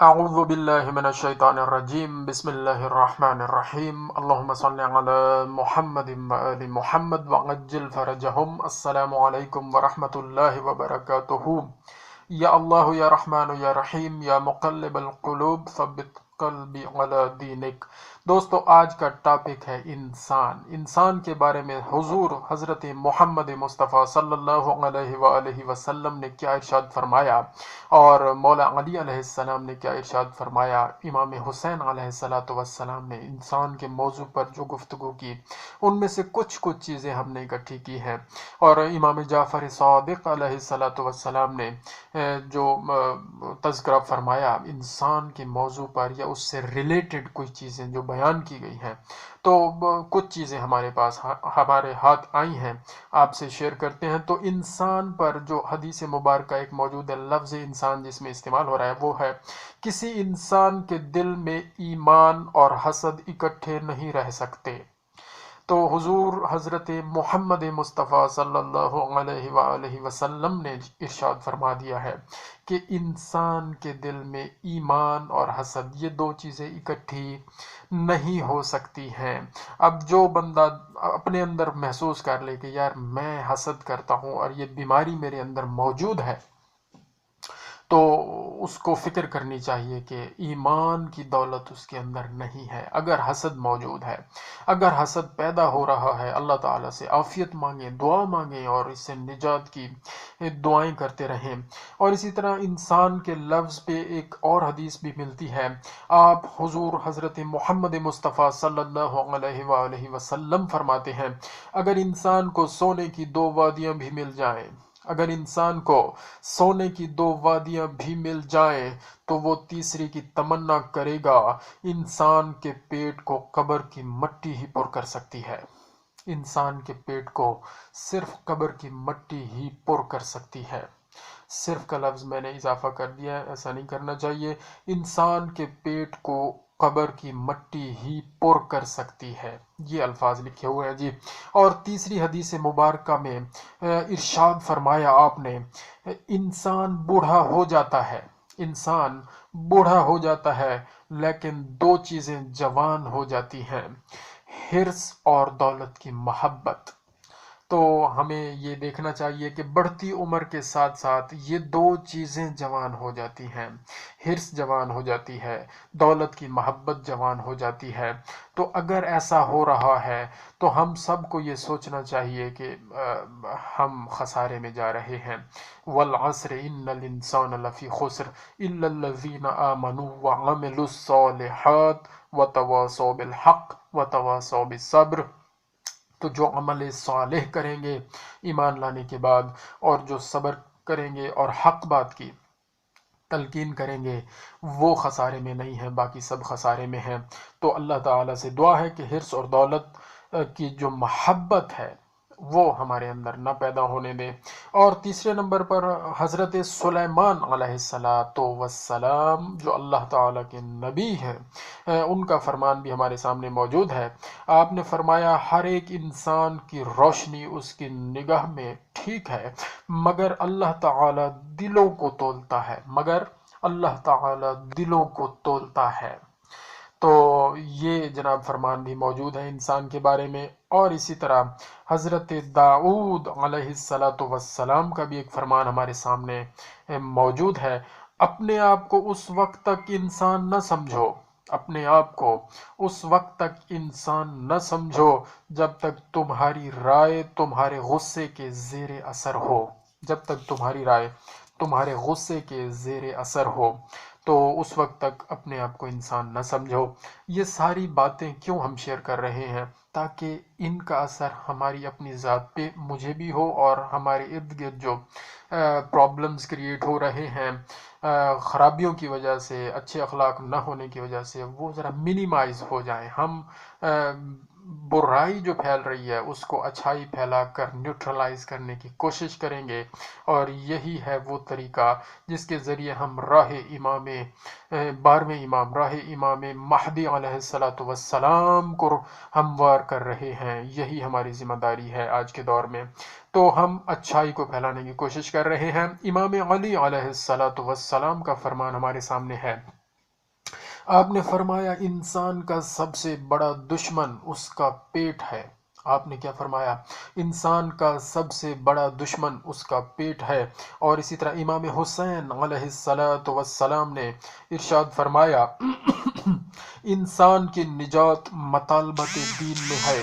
أعوذ بالله من الشيطان الرجيم بسم الله الرحمن الرحيم اللهم صل على محمد وآل محمد وعجل فرجهم السلام عليكم ورحمة الله وبركاته یا اللہ یا رحمان یا رحیم یا مقلب القلوب ثبت قلبی علی دینک۔ دوستو، آج کا ٹاپک ہے انسان کے بارے میں حضور حضرت محمد مصطفیٰ صلی اللہ علیہ وآلہ وسلم نے کیا ارشاد فرمایا، اور مولا علی علیہ السلام نے کیا ارشاد فرمایا، امام حسین علیہ السلام نے انسان کے موضوع پر جو گفتگو کی ان میں سے کچھ چیزیں ہم نے اکٹھی کی ہیں، اور امام جعفر صادق علیہ السلام نے جو تذکرہ فرمایا انسان کے موضوع پر یا اس سے ریلیٹڈ کوئی چیزیں جو بیان کی گئی ہیں، تو کچھ چیزیں ہمارے ہاتھ آئی ہیں، آپ سے شیئر کرتے ہیں۔ تو انسان پر جو حدیث مبارکہ ایک موجود ہے، لفظ انسان جس میں استعمال ہو رہا ہے وہ ہے کسی انسان کے دل میں ایمان اور حسد اکٹھے نہیں رہ سکتے۔ تو حضور حضرت محمد مصطفیٰ صلی اللہ علیہ وآلہ وسلم نے ارشاد فرما دیا ہے کہ انسان کے دل میں ایمان اور حسد، یہ دو چیزیں اکٹھی نہیں ہو سکتی ہیں۔ اب جو بندہ اپنے اندر محسوس کر لے کہ یار میں حسد کرتا ہوں اور یہ بیماری میرے اندر موجود ہے، تو اس کو فکر کرنی چاہیے کہ ایمان کی دولت اس کے اندر نہیں ہے۔ اگر حسد موجود ہے، اگر حسد پیدا ہو رہا ہے، اللہ تعالیٰ سے عافیت مانگیں، دعا مانگیں اور اس سے نجات کی دعائیں کرتے رہیں۔ اور اسی طرح انسان کے لفظ پہ ایک اور حدیث بھی ملتی ہے، آپ حضور حضرت محمد مصطفیٰ صلی اللہ علیہ وآلہ وسلم فرماتے ہیں، اگر انسان کو سونے کی دو وادیاں بھی مل جائیں، اگر انسان کو سونے کی دو وادیاں بھی مل جائیں تو وہ تیسری کی تمنا کرے گا۔ انسان کے پیٹ کو قبر کی مٹی ہی پر کر سکتی ہے، انسان کے پیٹ کو صرف قبر کی مٹی ہی پر کر سکتی ہے۔ صرف کا لفظ میں نے اضافہ کر دیا ہے، ایسا نہیں کرنا چاہیے۔ انسان کے پیٹ کو قبر کی مٹی ہی پر کر سکتی ہے، یہ الفاظ لکھے ہوئے ہیں جی۔ اور تیسری حدیث مبارکہ میں ارشاد فرمایا آپ نے، انسان بوڑھا ہو جاتا ہے، انسان بوڑھا ہو جاتا ہے لیکن دو چیزیں جوان ہو جاتی ہیں، حرص اور دولت کی محبت۔ تو ہمیں یہ دیکھنا چاہیے کہ بڑھتی عمر کے ساتھ ساتھ یہ دو چیزیں جوان ہو جاتی ہیں، حرص جوان ہو جاتی ہے، دولت کی محبت جوان ہو جاتی ہے۔ تو اگر ایسا ہو رہا ہے تو ہم سب کو یہ سوچنا چاہیے کہ ہم خسارے میں جا رہے ہیں۔ والعصر ان الانسان لفی خسر الا الذین آمنوا وعملوا الصالحات وتواصوا بالحق وتواصوا بالصبر۔ تو جو عمل صالح کریں گے ایمان لانے کے بعد، اور جو صبر کریں گے اور حق بات کی تلقین کریں گے، وہ خسارے میں نہیں ہیں، باقی سب خسارے میں ہیں۔ تو اللہ تعالیٰ سے دعا ہے کہ حرص اور دولت کی جو محبت ہے وہ ہمارے اندر نہ پیدا ہونے دے۔ اور تیسرے نمبر پر حضرت سلیمان علیہ السلام جو اللہ تعالیٰ کے نبی ہیں، ان کا فرمان بھی ہمارے سامنے موجود ہے۔ آپ نے فرمایا ہر ایک انسان کی روشنی اس کی نگاہ میں ٹھیک ہے، مگر اللہ تعالیٰ دلوں کو تولتا ہے، مگر اللہ تعالیٰ دلوں کو تولتا ہے۔ تو یہ جناب فرمان بھی موجود ہے انسان کے بارے میں۔ اور اسی طرح حضرت داؤد علیہ السلام کا بھی ایک فرمان ہمارے سامنے موجود ہے، اپنے آپ کو اس وقت تک انسان نہ سمجھو، اپنے آپ کو اس وقت تک انسان نہ سمجھو جب تک تمہاری رائے تمہارے غصے کے زیر اثر ہو، جب تک تمہاری رائے تمہارے غصے کے زیر اثر ہو، تو اس وقت تک اپنے آپ کو انسان نہ سمجھو۔ یہ ساری باتیں کیوں ہم شیئر کر رہے ہیں؟ تاکہ ان کا اثر ہماری اپنی ذات پہ مجھے بھی ہو، اور ہمارے ارد گرد جو پرابلمز کریٹ ہو رہے ہیں خرابیوں کی وجہ سے، اچھے اخلاق نہ ہونے کی وجہ سے، وہ ذرا منیمائز ہو جائیں۔ ہم برائی جو پھیل رہی ہے اس کو اچھائی پھیلا کر نیوٹرلائز کرنے کی کوشش کریں گے، اور یہی ہے وہ طریقہ جس کے ذریعے ہم راہ امام 12ویں امام، راہ امام مہدی علیہ السلام کو ہموار کر رہے ہیں۔ یہی ہماری ذمہ داری ہے آج کے دور میں۔ تو ہم اچھائی کو پھیلانے کی کوشش کر رہے ہیں۔ امام علی علیہ السلام کا فرمان ہمارے سامنے ہے، آپ نے فرمایا انسان کا سب سے بڑا دشمن اس کا پیٹ ہے۔ آپ نے کیا فرمایا؟ انسان کا سب سے بڑا دشمن اس کا پیٹ ہے۔ اور اسی طرح امام حسین علیہ السلام نے ارشاد فرمایا انسان کی نجات مطالبت دین میں ہے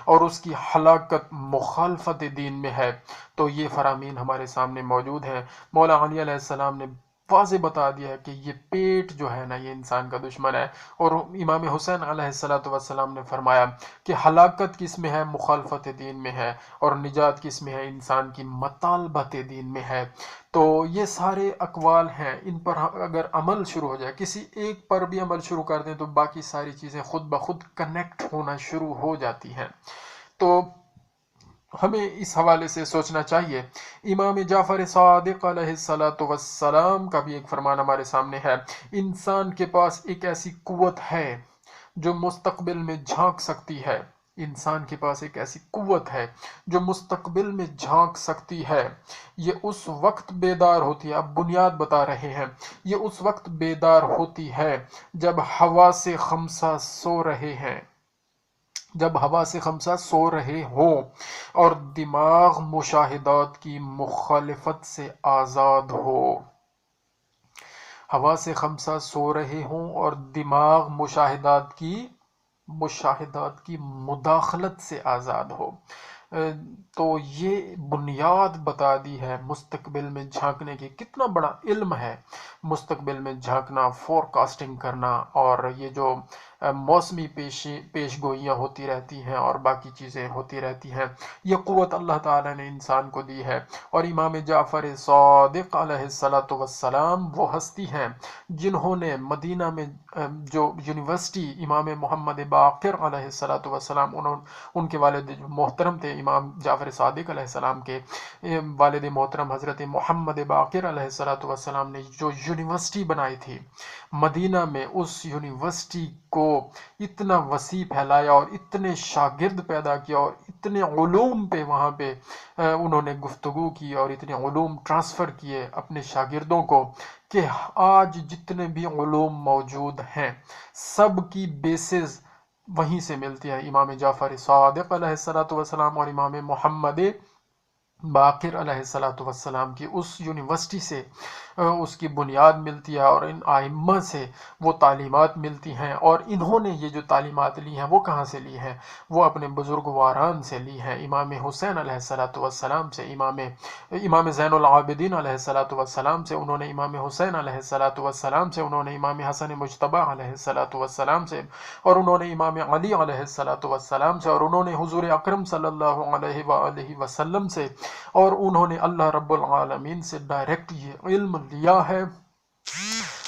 اور اس کی ہلاکت مخالفت دین میں ہے۔ تو یہ فرامین ہمارے سامنے موجود ہیں۔ مولا علی علیہ السلام نے واضح بتا دیا ہے کہ یہ پیٹ جو ہے نا یہ انسان کا دشمن ہے، اور امام حسین علیہ السلام نے فرمایا کہ ہلاکت کس میں ہے؟ مخالفت دین میں ہے، اور نجات کس میں ہے؟ انسان کی مطالبت دین میں ہے۔ تو یہ سارے اقوال ہیں، ان پر اگر عمل شروع ہو جائے، کسی ایک پر بھی عمل شروع کر دیں تو باقی ساری چیزیں خود بخود کنیکٹ ہونا شروع ہو جاتی ہیں۔ تو ہمیں اس حوالے سے سوچنا چاہیے۔ امام جعفر صادق علیہ السلام کا بھی ایک فرمان ہمارے سامنے ہے، انسان کے پاس ایک ایسی قوت ہے جو مستقبل میں جھانک سکتی ہے۔ انسان کے پاس ایک ایسی قوت ہے جو مستقبل میں جھانک سکتی ہے۔ یہ اس وقت بیدار ہوتی ہے، اب بنیاد بتا رہے ہیں، یہ اس وقت بیدار ہوتی ہے جب حواس خمسہ سو رہے ہیں، جب حواس خمسہ سو رہے ہوں اور دماغ مشاہدات کی مخالفت سے آزاد ہو۔ حواس خمسہ سو رہے ہوں اور دماغ مشاہدات کی مداخلت سے آزاد ہو۔ تو یہ بنیاد بتا دی ہے مستقبل میں جھانکنے کی۔ کتنا بڑا علم ہے مستقبل میں جھانکنا، فور کاسٹنگ کرنا، اور یہ جو موسمی پیش گوئیاں ہوتی رہتی ہیں اور باقی چیزیں ہوتی رہتی ہیں، یہ قوت اللہ تعالیٰ نے انسان کو دی ہے۔ اور امام جعفر صادق علیہ السلام وہ ہستی ہیں جنہوں نے مدینہ میں جو یونیورسٹی امام محمد باقر علیہ السلام، ان کے والد جو محترم تھے، امام جعفر صادق علیہ السلام کے والد محترم حضرت محمد باقر علیہ السلام نے جو یونیورسٹی بنائی تھی مدینہ میں، اس یونیورسٹی کو اتنا وسیع پھیلایا اور اتنے شاگرد پیدا کیا اور اتنے علوم پہ وہاں پہ انہوں نے گفتگو کی اور اتنے علوم ٹرانسفر کیے اپنے شاگردوں کو، کہ آج جتنے بھی علوم موجود ہیں سب کی بیسز وہیں سے ملتی ہے، امام جعفر صادق علیہ السلام اور امام محمد باقر علیہ السلام کی اس یونیورسٹی سے اس کی بنیاد ملتی ہے، اور ان ائمہ سے وہ تعلیمات ملتی ہیں۔ اور انہوں نے یہ جو تعلیمات لی ہیں وہ کہاں سے لی ہیں؟ وہ اپنے بزرگواران سے لی ہیں، امام حسین علیہ السلام سے، امام زین العابدین علیہ السلام سے، انہوں نے امام حسین علیہ السلام سے، انہوں نے امام حسن مجتبی علیہ السلام سے، اور انہوں نے امام علی علیہ السلام سے، اور انہوں نے حضور اکرم صلی اللہ علیہ وآلہ وسلم سے، اور انہوں نے اللہ رب العالمین سے ڈائریکٹ یہ علم لیا ہے،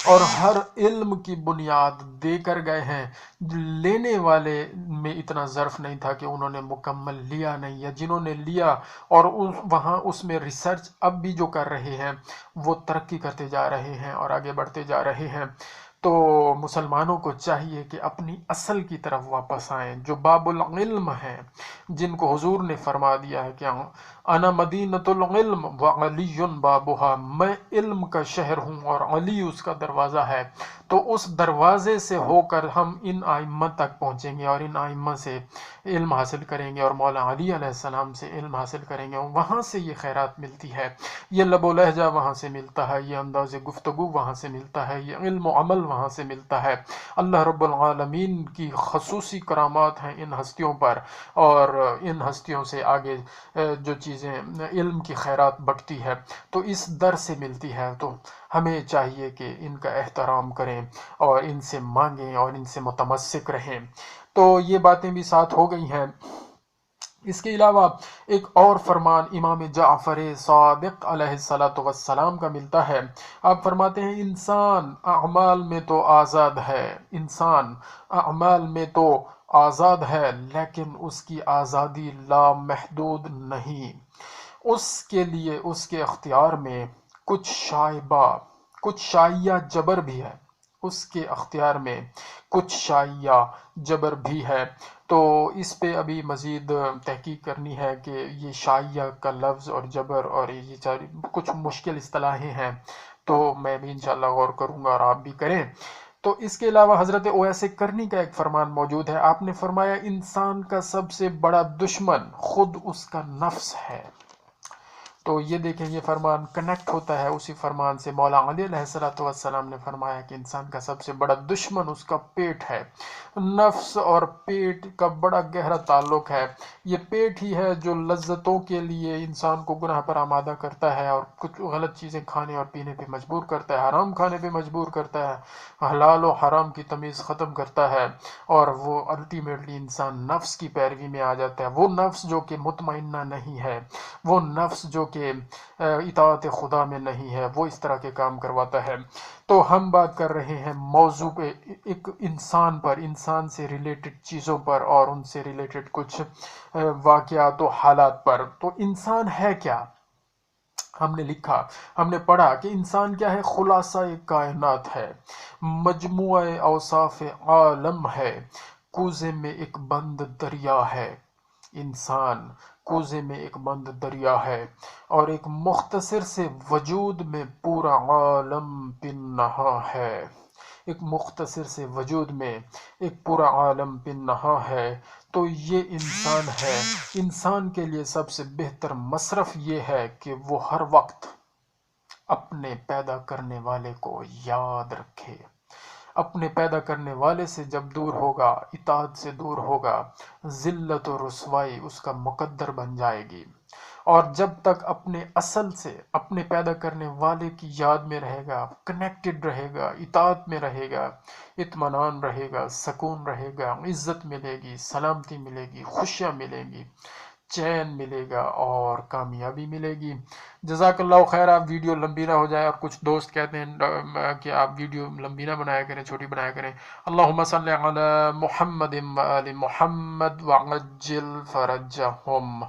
اور ہر علم کی بنیاد دے کر گئے ہیں۔ لینے والے میں اتنا ظرف نہیں تھا کہ انہوں نے مکمل لیا نہیں، یا جنہوں نے لیا اور وہاں اس میں ریسرچ اب بھی جو کر رہے ہیں وہ ترقی کرتے جا رہے ہیں اور آگے بڑھتے جا رہے ہیں۔ تو مسلمانوں کو چاہیے کہ اپنی اصل کی طرف واپس آئیں، جو باب العلم ہیں، جن کو حضور نے فرما دیا ہے کہ انا مدینۃ العلم وعلی بابها، میں علم کا شہر ہوں اور علی اس کا دروازہ ہے۔ تو اس دروازے سے ہو کر ہم ان ائمہ تک پہنچیں گے اور ان ائمہ سے علم حاصل کریں گے اور مولا علی علیہ السلام سے علم حاصل کریں گے، وہاں سے یہ خیرات ملتی ہے، یہ لب و لہجہ وہاں سے ملتا ہے، یہ انداز گفتگو وہاں سے ملتا ہے، یہ علم و عمل وہاں سے ملتا ہے۔ اللہ رب العالمین کی خصوصی کرامات ہیں ان ہستیوں پر، اور ان ہستیوں سے آگے جو چیزیں علم کی خیرات بڑھتی ہے تو اس در سے ملتی ہے۔ تو ہمیں چاہیے کہ ان کا احترام کریں اور ان سے مانگیں اور ان سے متمسک رہیں۔ تو یہ باتیں بھی ساتھ ہو گئی ہیں۔ اس کے علاوہ ایک اور فرمان امام جعفر صادق علیہ السلام کا ملتا ہے۔ آپ فرماتے ہیں انسان اعمال میں تو آزاد ہے، انسان اعمال میں تو آزاد ہے، لیکن اس کی آزادی لامحدود نہیں۔ اس کے لیے اس کے اختیار میں کچھ شائع جبر بھی ہے، اس کے اختیار میں کچھ شائع جبر بھی ہے۔ تو اس پہ ابھی مزید تحقیق کرنی ہے کہ یہ شائع کا لفظ اور جبر اور یہ کچھ مشکل اصطلاحیں ہیں، تو میں بھی انشاءاللہ غور کروں گا اور آپ بھی کریں۔ تو اس کے علاوہ حضرت اویس کرنی کا ایک فرمان موجود ہے، آپ نے فرمایا انسان کا سب سے بڑا دشمن خود اس کا نفس ہے۔ تو یہ دیکھیں یہ فرمان کنیکٹ ہوتا ہے اسی فرمان سے، مولا علی علیہ السلام نے فرمایا کہ انسان کا سب سے بڑا دشمن اس کا پیٹ ہے۔ نفس اور پیٹ کا بڑا گہرا تعلق ہے، یہ پیٹ ہی ہے جو لذتوں کے لیے انسان کو گناہ پر آمادہ کرتا ہے اور کچھ غلط چیزیں کھانے اور پینے پہ مجبور کرتا ہے، حرام کھانے پہ مجبور کرتا ہے، حلال و حرام کی تمیز ختم کرتا ہے، اور وہ الٹیمیٹلی انسان نفس کی پیروی میں آ جاتا ہے، وہ نفس جو کہ مطمئنہ نہیں ہے، وہ نفس جو کہ اطاعت خدا میں نہیں ہے، وہ اس طرح کے کام کرواتا ہے۔ تو ہم بات کر رہے ہیں موضوع پہ، ایک انسان پر، انسان سے ریلیٹڈ چیزوں پر اور ان سے ریلیٹڈ کچھ واقعات و حالات پر۔ تو انسان ہے کیا؟ ہم نے لکھا، ہم نے پڑھا کہ انسان کیا ہے؟ خلاصہ کائنات ہے، مجموعہ اوصاف عالم ہے، کوزے میں ایک بند دریا ہے۔ انسان کوزے میں ایک بند دریا ہے اور ایک مختصر سے وجود میں پورا عالم پن نہا ہے، ایک مختصر سے وجود میں ایک پورا عالم پن نہا ہے۔ تو یہ انسان ہے۔ انسان کے لیے سب سے بہتر مصرف یہ ہے کہ وہ ہر وقت اپنے پیدا کرنے والے کو یاد رکھے۔ اپنے پیدا کرنے والے سے جب دور ہوگا، اطاعت سے دور ہوگا، ذلت و رسوائی اس کا مقدر بن جائے گی۔ اور جب تک اپنے اصل سے، اپنے پیدا کرنے والے کی یاد میں رہے گا، کنیکٹڈ رہے گا، اطاعت میں رہے گا، اطمینان رہے گا، سکون رہے گا، عزت ملے گی، سلامتی ملے گی، خوشیاں ملیں گی، چین ملے گا اور کامیابی ملے گی۔ جزاک اللہ خیر۔ آپ ویڈیو لمبی نہ ہو جائے، اور کچھ دوست کہتے ہیں کہ آپ ویڈیو لمبی نہ بنایا کریں، چھوٹی بنایا کریں۔ اللہم صلی علی محمد و آل محمد وعجل فرجہم۔